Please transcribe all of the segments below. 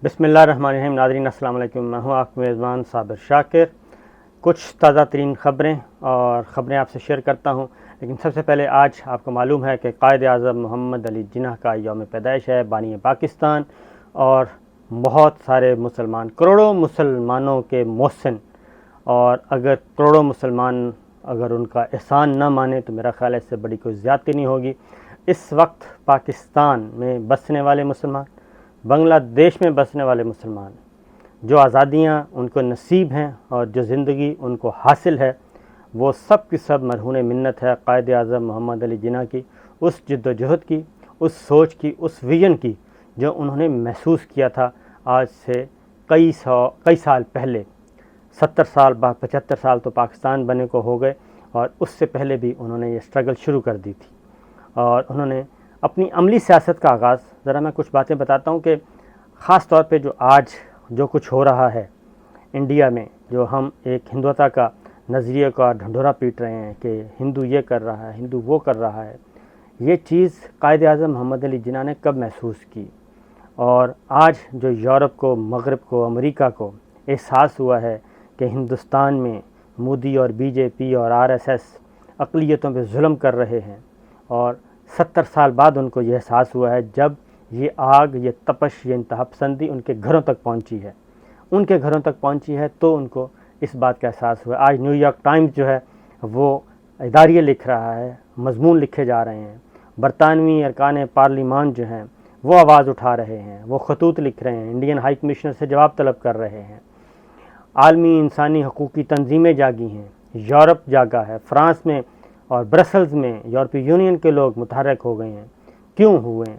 بسم اللہ الرحمن الرحیم۔ ناظرین السلام علیکم، میں ہوں آپ کا میزبان صابر شاکر۔ کچھ تازہ ترین خبریں آپ سے شیئر کرتا ہوں، لیکن سب سے پہلے آج آپ کو معلوم ہے کہ قائد اعظم محمد علی جناح کا یوم پیدائش ہے، بانی پاکستان، اور بہت سارے مسلمان، کروڑوں مسلمانوں کے محسن، اور اگر کروڑوں مسلمان اگر ان کا احسان نہ مانے تو میرا خیال ہے اس سے بڑی کوئی زیادتی نہیں ہوگی۔ اس وقت پاکستان میں بسنے والے مسلمان، بنگلہ دیش میں بسنے والے مسلمان، جو آزادیاں ان کو نصیب ہیں اور جو زندگی ان کو حاصل ہے، وہ سب کی سب مرہون منت ہے قائد اعظم محمد علی جناح کی، اس جد و جہد کی، اس سوچ کی، اس ویژن کی جو انہوں نے محسوس کیا تھا آج سے کئی سال پہلے۔ 70 سال بعد 75 سال تو پاکستان بنے کو ہو گئے، اور اس سے پہلے بھی انہوں نے یہ اسٹرگل شروع کر دی تھی، اور انہوں نے اپنی عملی سیاست کا آغاز، ذرا میں کچھ باتیں بتاتا ہوں کہ خاص طور پہ جو کچھ ہو رہا ہے انڈیا میں، جو ہم ایک ہندوتا کا نظریے کا ڈھنڈورا پیٹ رہے ہیں کہ ہندو یہ کر رہا ہے، ہندو وہ کر رہا ہے، یہ چیز قائد اعظم محمد علی جناح نے کب محسوس کی؟ اور آج جو یورپ کو، مغرب کو، امریکہ کو احساس ہوا ہے کہ ہندوستان میں مودی اور بی جے پی اور RSS اقلیتوں پہ ظلم کر رہے ہیں، اور 70 سال بعد ان کو یہ احساس ہوا ہے جب یہ آگ، یہ تپش، یہ انتہا پسندی ان کے گھروں تک پہنچی ہے، تو ان کو اس بات کا احساس ہوا۔ آج نیو یارک ٹائمز جو ہے وہ اداریہ لکھ رہا ہے، مضمون لکھے جا رہے ہیں، برطانوی ارکان پارلیمان جو ہیں وہ آواز اٹھا رہے ہیں، وہ خطوط لکھ رہے ہیں، انڈین ہائی کمشنر سے جواب طلب کر رہے ہیں، عالمی انسانی حقوقی تنظیمیں جاگی ہیں، یورپ جاگا ہے، فرانس میں اور برسلز میں یورپی یونین کے لوگ متحرک ہو گئے ہیں۔ کیوں ہوئے ہیں؟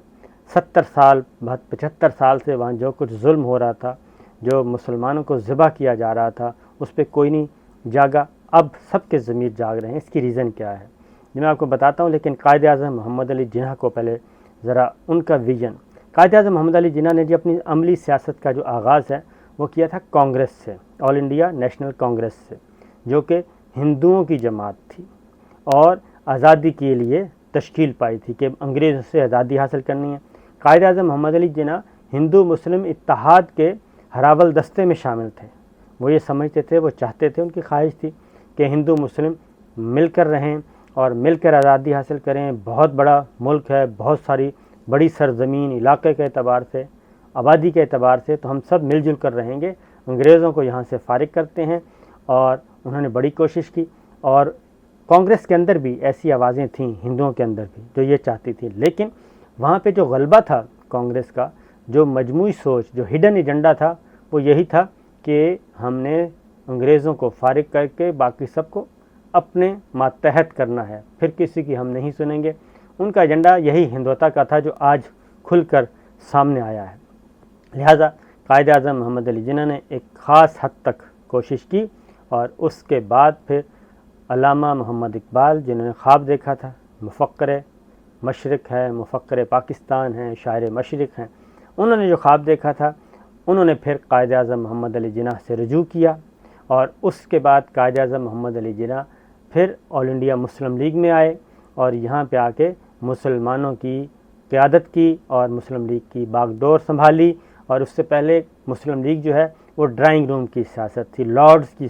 70 سال بعد 75 سال سے وہاں جو کچھ ظلم ہو رہا تھا، جو مسلمانوں کو ذبح کیا جا رہا تھا، اس پہ کوئی نہیں جاگا۔ اب سب کے ضمیر جاگ رہے ہیں۔ اس کی ریزن کیا ہے یہ میں آپ کو بتاتا ہوں، لیکن قائد اعظم محمد علی جناح کو پہلے ذرا ان کا ویژن۔ قائد اعظم محمد علی جناح نے اپنی عملی سیاست کا جو آغاز ہے وہ کیا تھا کانگریس سے، آل انڈیا نیشنل کانگریس سے، جو کہ ہندوؤں کی جماعت تھی اور آزادی کے لیے تشکیل پائی تھی کہ انگریزوں سے آزادی حاصل کرنی ہے۔ قائد اعظم محمد علی جناح ہندو مسلم اتحاد کے ہراول دستے میں شامل تھے۔ وہ یہ سمجھتے تھے، وہ چاہتے تھے، ان کی خواہش تھی کہ ہندو مسلم مل کر رہیں اور مل کر آزادی حاصل کریں۔ بہت بڑا ملک ہے، بہت ساری بڑی سرزمین، علاقے کے اعتبار سے، آبادی کے اعتبار سے، تو ہم سب مل جل کر رہیں گے، انگریزوں کو یہاں سے فارغ کرتے ہیں۔ اور انہوں نے بڑی کوشش کی، اور کانگریس کے اندر بھی ایسی آوازیں تھیں، ہندوؤں کے اندر بھی، جو یہ چاہتی تھی۔ لیکن وہاں پہ جو غلبہ تھا کانگریس کا، جو مجموعی سوچ، جو ہڈن ایجنڈا تھا، وہ یہی تھا کہ ہم نے انگریزوں کو فارغ کر کے باقی سب کو اپنے ماتحت کرنا ہے، پھر کسی کی ہم نہیں سنیں گے۔ ان کا ایجنڈا یہی ہندوتا کا تھا جو آج کھل کر سامنے آیا ہے۔ لہٰذا قائد اعظم محمد علی جناح نے ایک خاص حد تک کوشش کی، اور اس کے بعد پھر علامہ محمد اقبال، جنہوں نے خواب دیکھا تھا، مفکر مشرق ہے، مفکر پاکستان ہیں، شاعر مشرق ہیں، انہوں نے جو خواب دیکھا تھا، انہوں نے پھر قائد اعظم محمد علی جناح سے رجوع کیا، اور اس کے بعد قائد اعظم محمد علی جناح پھر آل انڈیا مسلم لیگ میں آئے، اور یہاں پہ آ کے مسلمانوں کی قیادت کی اور مسلم لیگ کی باغ ڈور سنبھالی۔ اور اس سے پہلے مسلم لیگ جو ہے وہ ڈرائنگ روم کی سیاست تھی، لارڈز کی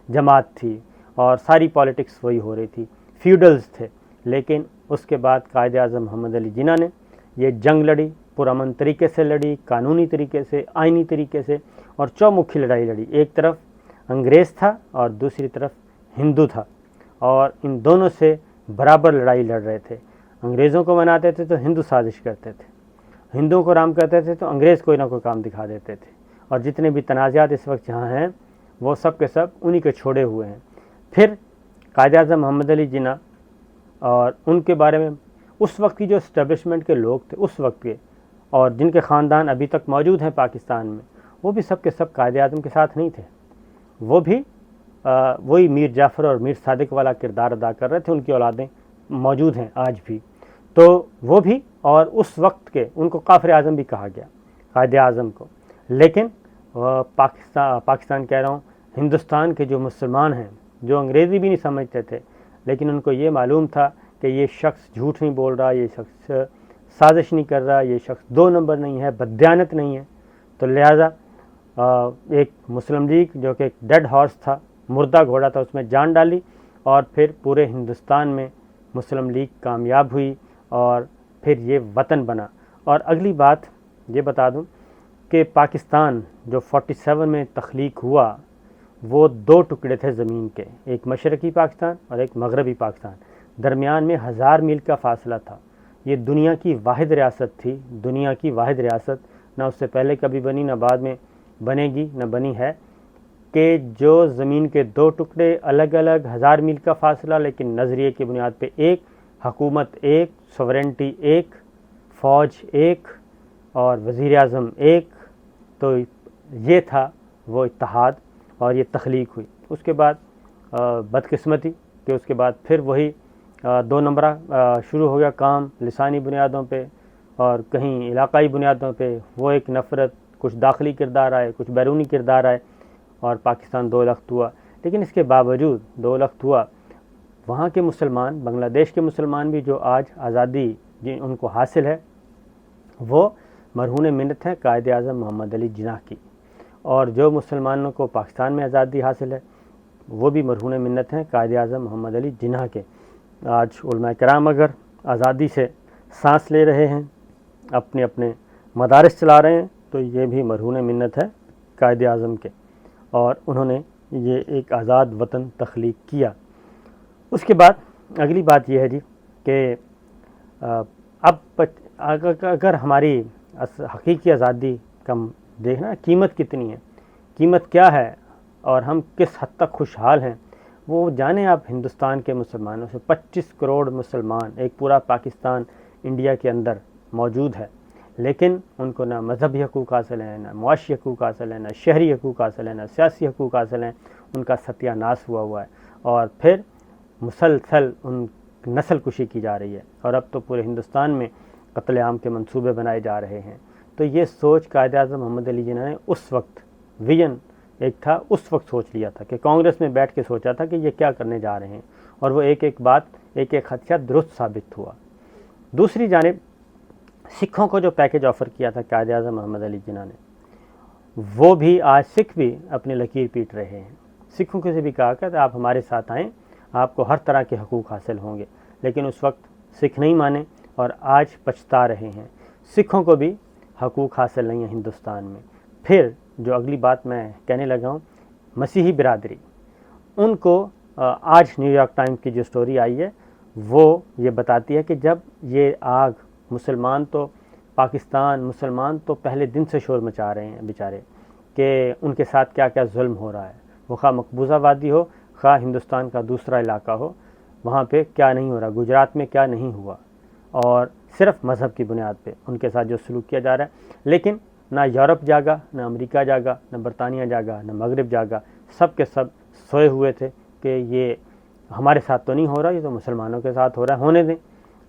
جماعت تھی، اور ساری پالیٹکس وہی ہو رہی تھی، فیوڈلز تھے۔ لیکن اس کے بعد قائد اعظم محمد علی جناح نے یہ جنگ لڑی، پرامن طریقے سے لڑی، قانونی طریقے سے، آئینی طریقے سے، اور چومکھی لڑائی لڑی۔ ایک طرف انگریز تھا اور دوسری طرف ہندو تھا، اور ان دونوں سے برابر لڑائی لڑ رہے تھے۔ انگریزوں کو مناتے تھے تو ہندو سازش کرتے تھے، ہندوؤں کو رام کرتے تھے تو انگریز کوئی نہ کوئی کام دکھا دیتے تھے، اور جتنے بھی تنازعات اس وقت یہاں ہیں وہ سب کے سب انہی کے چھوڑے ہوئے ہیں۔ پھر قائد اعظم محمد علی جناح اور ان کے بارے میں اس وقت کی جو اسٹیبلشمنٹ کے لوگ تھے اس وقت کے، اور جن کے خاندان ابھی تک موجود ہیں پاکستان میں، وہ بھی سب کے سب قائد اعظم کے ساتھ نہیں تھے۔ وہ بھی وہی میر جعفر اور میر صادق والا کردار ادا کر رہے تھے، ان کی اولادیں موجود ہیں آج بھی، تو وہ بھی، اور اس وقت کے ان کو کافر اعظم بھی کہا گیا، قائد اعظم کو۔ لیکن پاکستان کہہ رہا ہوں، ہندوستان کے جو مسلمان ہیں، جو انگریزی بھی نہیں سمجھتے تھے، لیکن ان کو یہ معلوم تھا کہ یہ شخص جھوٹ نہیں بول رہا، یہ شخص سازش نہیں کر رہا، یہ شخص 2 نمبر نہیں ہے، بددیانت نہیں ہے، تو لہٰذا ایک مسلم لیگ جو کہ ایک ڈیڈ ہارس تھا، مردہ گھوڑا تھا، اس میں جان ڈالی اور پھر پورے ہندوستان میں مسلم لیگ کامیاب ہوئی اور پھر یہ وطن بنا۔ اور اگلی بات یہ بتا دوں کہ پاکستان جو 47 میں تخلیق ہوا وہ 2 ٹکڑے تھے زمین کے، ایک مشرقی پاکستان اور ایک مغربی پاکستان، درمیان میں 1000 میل کا فاصلہ تھا۔ یہ دنیا کی واحد ریاست تھی، دنیا کی واحد ریاست، نہ اس سے پہلے کبھی بنی، نہ بعد میں بنے گی، نہ بنی ہے، کہ جو زمین کے 2 ٹکڑے الگ الگ 1000 میل کا فاصلہ، لیکن نظریے کی بنیاد پہ ایک، حکومت ایک، سوورنٹی ایک، فوج ایک اور وزیر اعظم ایک۔ تو یہ تھا وہ اتحاد اور یہ تخلیق ہوئی۔ اس کے بعد بدقسمتی کہ اس کے بعد پھر وہی 2 نمبرہ شروع ہو گیا کام، لسانی بنیادوں پہ اور کہیں علاقائی بنیادوں پہ، وہ ایک نفرت، کچھ داخلی کردار آئے، کچھ بیرونی کردار آئے اور پاکستان 2 لخت ہوا۔ لیکن اس کے باوجود 2 لخت ہوا، وہاں کے مسلمان، بنگلہ دیش کے مسلمان بھی جو آج آزادی ان کو حاصل ہے، وہ مرہون منت ہیں قائد اعظم محمد علی جناح کی، اور جو مسلمانوں کو پاکستان میں آزادی حاصل ہے وہ بھی مرہون منت ہیں قائد اعظم محمد علی جناح کے۔ آج علماء کرام اگر آزادی سے سانس لے رہے ہیں، اپنے اپنے مدارس چلا رہے ہیں، تو یہ بھی مرہون منت ہے قائد اعظم کے، اور انہوں نے یہ ایک آزاد وطن تخلیق کیا۔ اس کے بعد اگلی بات یہ ہے جی کہ اب اگر ہماری حقیقی آزادی کا دیکھنا قیمت کتنی ہے، قیمت کیا ہے اور ہم کس حد تک خوشحال ہیں، وہ جانیں آپ ہندوستان کے مسلمانوں سے۔ 25 کروڑ مسلمان، ایک پورا پاکستان انڈیا کے اندر موجود ہے، لیکن ان کو نہ مذہبی حقوق حاصل ہیں، نہ معاشی حقوق حاصل ہیں، نہ شہری حقوق حاصل ہیں، نہ سیاسی حقوق حاصل ہیں، ان کا ستیہ ناش ہوا ہے، اور پھر مسلسل ان نسل کشی کی جا رہی ہے، اور اب تو پورے ہندوستان میں قتل عام کے منصوبے بنائے جا رہے ہیں۔ تو یہ سوچ قائد اعظم محمد علی جناح نے اس وقت، ویژن ایک تھا، اس وقت سوچ لیا تھا کہ کانگریس میں بیٹھ کے سوچا تھا کہ یہ کیا کرنے جا رہے ہیں، اور وہ ایک ایک بات، ایک ایک خدشہ درست ثابت ہوا۔ دوسری جانب سکھوں کو جو پیکیج آفر کیا تھا قائد اعظم محمد علی جناح نے، وہ بھی آج سکھ بھی اپنی لکیر پیٹ رہے ہیں۔ سکھوں سے بھی کہا کہ آپ ہمارے ساتھ آئیں، آپ کو ہر طرح کے حقوق حاصل ہوں گے، لیکن اس وقت سکھ نہیں مانے اور آج پچھتا رہے ہیں۔ سکھوں کو بھی حقوق حاصل نہیں ہیں ہندوستان میں۔ پھر جو اگلی بات میں کہنے لگا ہوں، مسیحی برادری، ان کو آج نیو یارک ٹائمز کی جو سٹوری آئی ہے وہ یہ بتاتی ہے کہ جب یہ آگ، مسلمان تو پاکستان، مسلمان تو پہلے دن سے شور مچا رہے ہیں بیچارے کہ ان کے ساتھ کیا کیا ظلم ہو رہا ہے، وہ خواہ مقبوضہ وادی ہو، خواہ ہندوستان کا دوسرا علاقہ ہو، وہاں پہ کیا نہیں ہو رہا، گجرات میں کیا نہیں ہوا، اور صرف مذہب کی بنیاد پہ ان کے ساتھ جو سلوک کیا جا رہا ہے۔ لیکن نہ یورپ جاگا، نہ امریکہ جاگا، نہ برطانیہ جاگا، نہ مغرب جاگا، سب کے سب سوئے ہوئے تھے کہ یہ ہمارے ساتھ تو نہیں ہو رہا، یہ تو مسلمانوں کے ساتھ ہو رہا ہے، ہونے دیں۔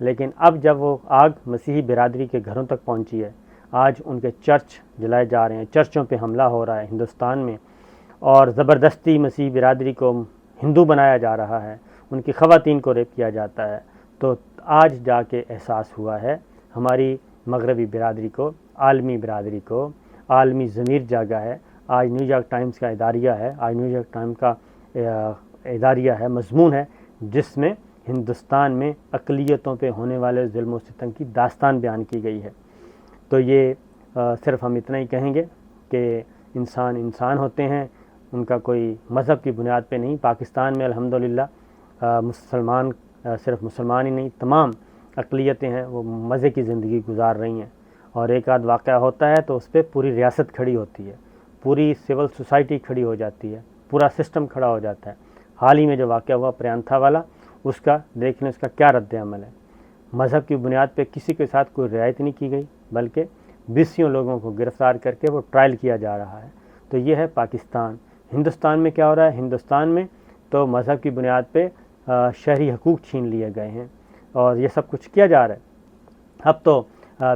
لیکن اب جب وہ آگ مسیحی برادری کے گھروں تک پہنچی ہے، آج ان کے چرچ جلائے جا رہے ہیں، چرچوں پہ حملہ ہو رہا ہے ہندوستان میں، اور زبردستی مسیحی برادری کو ہندو بنایا جا رہا ہے، ان کی خواتین کو ریپ کیا جاتا ہے، تو آج جا کے احساس ہوا ہے ہماری مغربی برادری کو، عالمی برادری کو، عالمی ضمیر جاگا ہے۔ آج نیو یارک ٹائمز کا اداریہ ہے، آج نیو یارک ٹائمز کا اداریہ ہے، مضمون ہے، جس میں ہندوستان میں اقلیتوں پہ ہونے والے ظلم و ستم کی داستان بیان کی گئی ہے۔ تو یہ صرف ہم اتنا ہی کہیں گے کہ انسان انسان ہوتے ہیں، ان کا کوئی مذہب کی بنیاد پہ نہیں۔ پاکستان میں الحمدللہ مسلمان، صرف مسلمان ہی نہیں، تمام اقلیتیں ہیں، وہ مزے کی زندگی گزار رہی ہیں، اور ایک آدھ واقعہ ہوتا ہے تو اس پہ پوری ریاست کھڑی ہوتی ہے، پوری سول سوسائٹی کھڑی ہو جاتی ہے، پورا سسٹم کھڑا ہو جاتا ہے۔ حال ہی میں جو واقعہ ہوا پریانتھا والا، اس کا دیکھ لیں، اس کا کیا رد عمل ہے۔ مذہب کی بنیاد پہ کسی کے ساتھ کوئی رعایت نہیں کی گئی، بلکہ 20 لوگوں کو گرفتار کر کے وہ ٹرائل کیا جا رہا ہے۔ تو یہ ہے پاکستان۔ ہندوستان میں کیا ہو رہا ہے؟ ہندوستان میں تو مذہب کی بنیاد پہ شہری حقوق چھین لیے گئے ہیں، اور یہ سب کچھ کیا جا رہا ہے۔ اب تو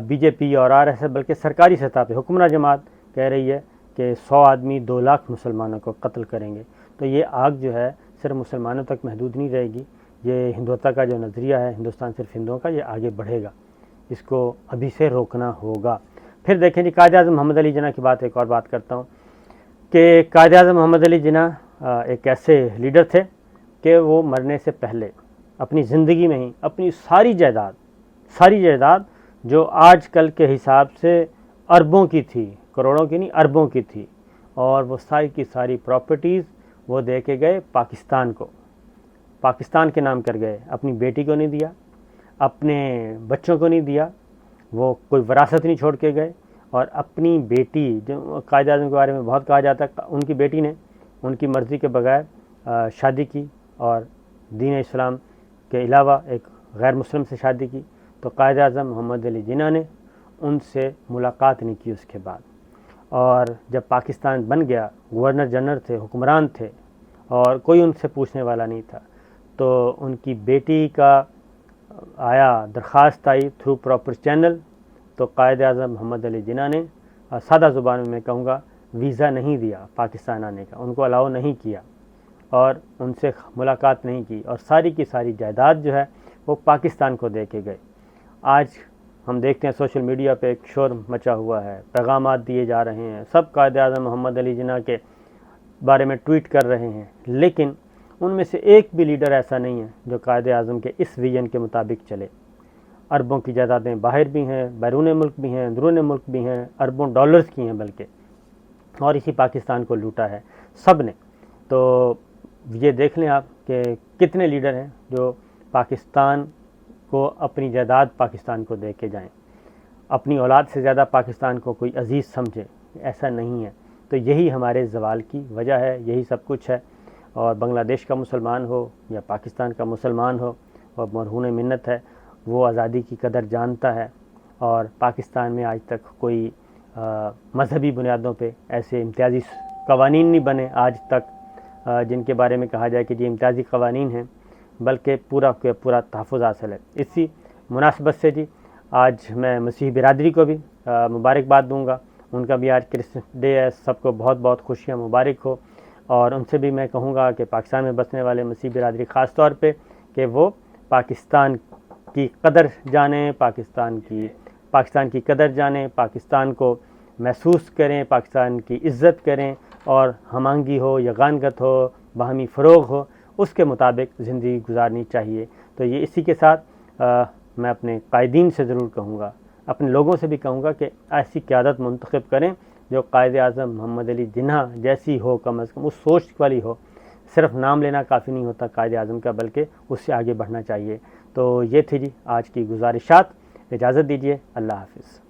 بی جے پی اور آر ایس ایس، بلکہ سرکاری سطح پہ حکمراں جماعت کہہ رہی ہے کہ 100 آدمی 2 لاکھ مسلمانوں کو قتل کریں گے۔ تو یہ آگ جو ہے صرف مسلمانوں تک محدود نہیں رہے گی، یہ ہندوتا کا جو نظریہ ہے، ہندوستان صرف ہندوؤں کا، یہ آگے بڑھے گا، اس کو ابھی سے روکنا ہوگا۔ پھر دیکھیں جی قائد اعظم محمد علی جناح کی بات ایک اور بات کرتا ہوں کہ قائد اعظم محمد علی جناح ایک ایسے لیڈر تھے کہ وہ مرنے سے پہلے اپنی زندگی میں ہی اپنی ساری جائیداد جو آج کل کے حساب سے اربوں کی تھی، کروڑوں کی نہیں اربوں کی تھی، اور وہ ساری کی ساری پراپرٹیز وہ دے کے گئے پاکستان کو، پاکستان کے نام کر گئے، اپنی بیٹی کو نہیں دیا، اپنے بچوں کو نہیں دیا، وہ کوئی وراثت نہیں چھوڑ کے گئے، اور اپنی بیٹی جو قائد اعظم کے بارے میں بہت کہا جاتا ہے، ان کی بیٹی نے ان کی مرضی کے بغیر شادی کی اور دین اسلام کے علاوہ ایک غیر مسلم سے شادی کی، تو قائد اعظم محمد علی جناح نے ان سے ملاقات نہیں کی اس کے بعد، اور جب پاکستان بن گیا گورنر جنرل تھے، حکمران تھے، اور کوئی ان سے پوچھنے والا نہیں تھا، تو ان کی بیٹی کا درخواست آئی تھرو پراپر چینل، تو قائد اعظم محمد علی جناح نے سادہ زبان میں کہوں گا ویزا نہیں دیا پاکستان آنے کا، ان کو الاؤ نہیں کیا اور ان سے ملاقات نہیں کی، اور ساری کی ساری جائیداد جو ہے وہ پاکستان کو دے کے گئے۔ آج ہم دیکھتے ہیں سوشل میڈیا پہ ایک شور مچا ہوا ہے، پیغامات دیے جا رہے ہیں، سب قائد اعظم محمد علی جناح کے بارے میں ٹویٹ کر رہے ہیں، لیکن ان میں سے ایک بھی لیڈر ایسا نہیں ہے جو قائد اعظم کے اس ویژن کے مطابق چلے۔ اربوں کی جائیدادیں باہر بھی ہیں، بیرون ملک بھی ہیں، اندرون ملک بھی ہیں، اربوں ڈالرز کی ہیں بلکہ، اور اسی پاکستان کو لوٹا ہے سب نے۔ تو یہ دیکھ لیں آپ کہ کتنے لیڈر ہیں جو پاکستان کو اپنی جائیداد پاکستان کو دے کے جائیں، اپنی اولاد سے زیادہ پاکستان کو کوئی عزیز سمجھے، ایسا نہیں ہے۔ تو یہی ہمارے زوال کی وجہ ہے، یہی سب کچھ ہے، اور بنگلہ دیش کا مسلمان ہو یا پاکستان کا مسلمان ہو، اور مرہون منت ہے، وہ آزادی کی قدر جانتا ہے، اور پاکستان میں آج تک کوئی مذہبی بنیادوں پہ ایسے امتیازی قوانین نہیں بنے آج تک جن کے بارے میں کہا جائے کہ یہ امتیازی قوانین ہیں، بلکہ پورا کے پورا تحفظ حاصل ہے۔ اسی مناسبت سے جی آج میں مسیحی برادری کو بھی مبارکباد دوں گا، ان کا بھی آج کرسمس ڈے ہے، سب کو بہت بہت خوشیاں مبارک ہو، اور ان سے بھی میں کہوں گا کہ پاکستان میں بسنے والے مسیحی برادری خاص طور پہ کہ وہ پاکستان کی قدر جانیں، پاکستان کی قدر جانیں، پاکستان کو محسوس کریں، پاکستان کی عزت کریں، اور ہم آہنگی ہو یا غانگت ہو، باہمی فروغ ہو، اس کے مطابق زندگی گزارنی چاہیے۔ تو یہ اسی کے ساتھ میں اپنے قائدین سے ضرور کہوں گا، اپنے لوگوں سے بھی کہوں گا کہ ایسی قیادت منتخب کریں جو قائد اعظم محمد علی جناح جیسی ہو، کم از کم اس سوچ والی ہو۔ صرف نام لینا کافی نہیں ہوتا قائد اعظم کا، بلکہ اس سے آگے بڑھنا چاہیے۔ تو یہ تھی جی آج کی گزارشات، اجازت دیجیے، اللہ حافظ۔